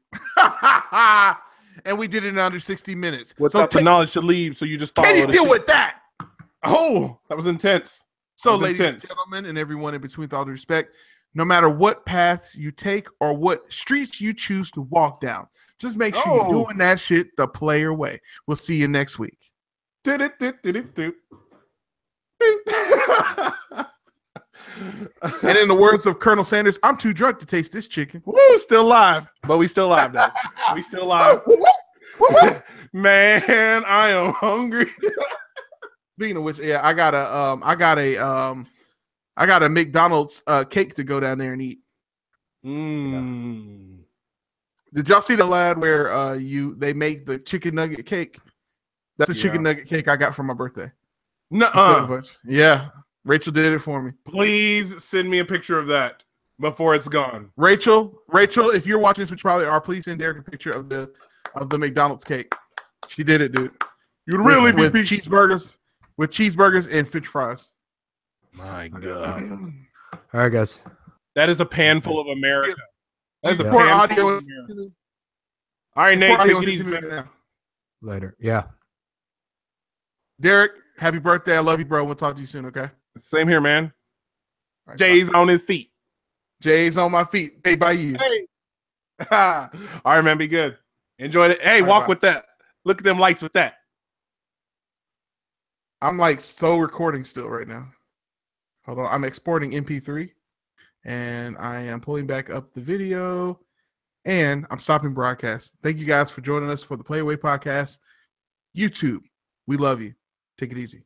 And we did it in under 60 minutes. Without the knowledge to leave, so you just follow. Can you deal with that? Oh, that was intense. So, ladies and gentlemen, and everyone in between, with all due respect, no matter what paths you take or what streets you choose to walk down. Just make sure you're doing that shit the player way. We'll see you next week. And in the words of Colonel Sanders, I'm too drunk to taste this chicken. Woo, still live. But we still live though. We still live. Man, I am hungry. Speaking of which, yeah, I got a McDonald's cake to go down there and eat. Did y'all see the lad where they make the chicken nugget cake? That's a chicken nugget cake I got for my birthday. Nuh-uh. Yeah, Rachel did it for me. Please send me a picture of that before it's gone. Rachel, if you're watching this, which probably are, please send Derek a picture of the McDonald's cake. She did it, dude. You'd really with cheeseburgers and French fries. My God. All right, guys. That is a pan full of America. That is a Pour pan audio. full of America. All right, Nate, take it easy. Later. Yeah. Derek, happy birthday. I love you, bro. We'll talk to you soon, okay? Same here, man. Right, Jay's on his feet. Jay's on my feet. Hey, by you. Hey. All right, man. Be good. Enjoy it. Hey, walk with that. Look at them lights with that. I'm like so recording still right now. Hold on. I'm exporting MP3 and I am pulling back up the video and I'm stopping broadcast. Thank you guys for joining us for the Playaway Podcast. YouTube, we love you. Take it easy.